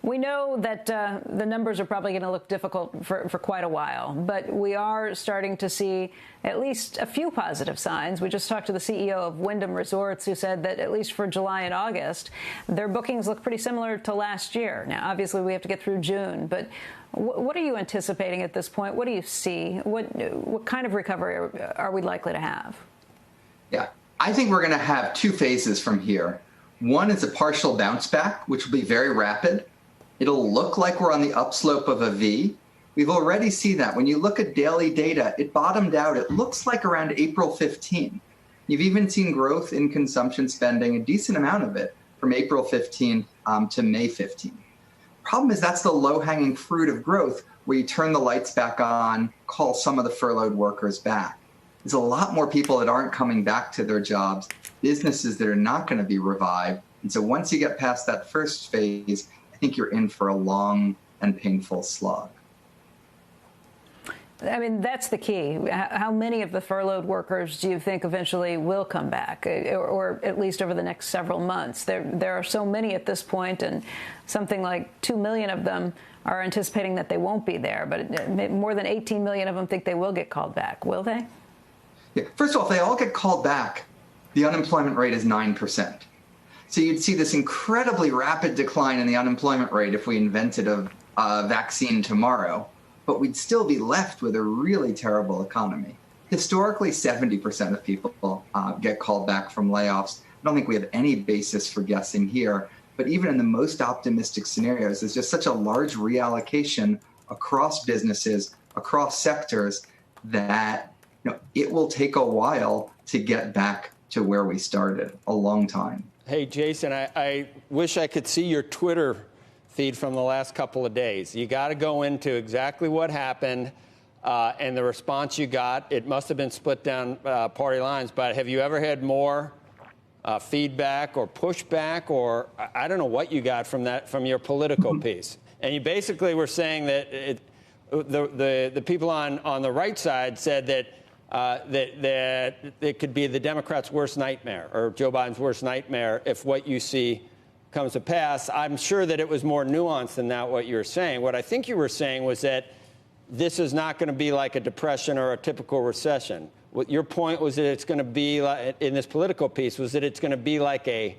We know that the numbers are probably going to look difficult for quite a while, but we are starting to see at least a few positive signs. We just talked to the CEO of Wyndham Resorts, who said that at least for July and August, their bookings look pretty similar to last year. Now, obviously, we have to get through June, but what are you anticipating at this point? What do you see? What kind of recovery are we likely to have? Yeah, I think we're going to have two phases from here. One is a partial bounce back, which will be very rapid. It'll look like we're on the upslope of a V. We've already seen that. When you look at daily data, it bottomed out, it looks like around April 15. You've even seen growth in consumption spending, a decent amount of it, from April 15 to May 15. Problem is that's the low-hanging fruit of growth, where you turn the lights back on, call some of the furloughed workers back. There's a lot more people that aren't coming back to their jobs, businesses that are not going to be revived. And so once you get past that first phase, I think you're in for a long and painful slog. I mean, that's the key. How many of the furloughed workers do you think eventually will come back, or at least over the next several months? There are so many at this point, and something like 2 million of them are anticipating that they won't be there. But more than 18 million of them think they will get called back. Will they? Yeah. First of all, if they all get called back, the unemployment rate is 9%. So you'd see this incredibly rapid decline in the unemployment rate if we invented a vaccine tomorrow, but we'd still be left with a really terrible economy. Historically, 70% of people get called back from layoffs. I don't think we have any basis for guessing here, but even in the most optimistic scenarios, there's just such a large reallocation across businesses, across sectors, that it will take a while to get back to where we started, a long time. Hey, Jason, I wish I could see your Twitter feed from the last couple of days. You got to go into exactly what happened and the response you got. It must have been split down party lines, but have you ever had more feedback or pushback, or I don't know what you got from your political piece? And you basically were saying that the people on the right side said that it could be the Democrats' worst nightmare, or Joe Biden's worst nightmare, if what you see comes to pass. I'm sure that it was more nuanced than that, what you were saying. What I think you were saying was that this is not going to be like a depression or a typical recession. What your point was that it's going to be, like, in this political piece, was that it's going to be like a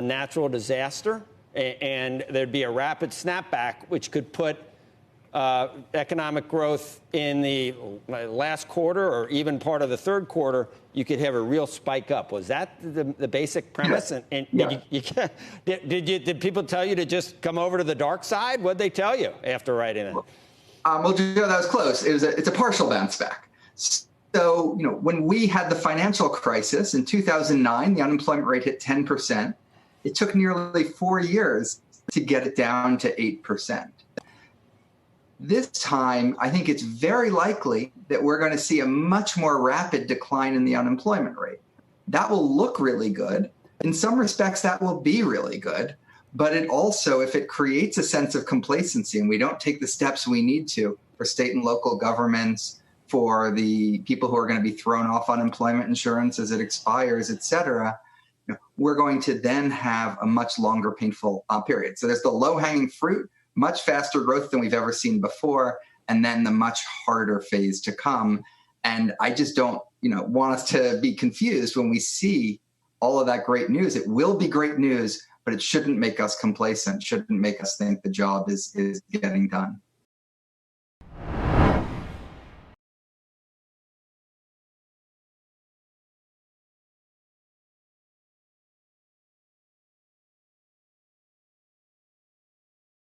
natural disaster, and there'd be a rapid snapback, which could put economic growth in the last quarter or even part of the third quarter, you could have a real spike up. Was that the basic premise? Yeah. And did people tell you to just come over to the dark side? What'd they tell you after writing it? Well, Joe, that was close. It's a partial bounce back. So, when we had the financial crisis in 2009, the unemployment rate hit 10%. It took nearly 4 years to get it down to 8%. This time, I think it's very likely that we're going to see a much more rapid decline in the unemployment rate. That will look really good. In some respects, that will be really good. But it also, if it creates a sense of complacency and we don't take the steps we need to for state and local governments, for the people who are going to be thrown off unemployment insurance as it expires, et cetera, we're going to then have a much longer painful period. So there's the low-hanging fruit, much faster growth than we've ever seen before, and then the much harder phase to come. And I just don't, want us to be confused when we see all of that great news. It will be great news, but it shouldn't make us complacent, shouldn't make us think the job is getting done.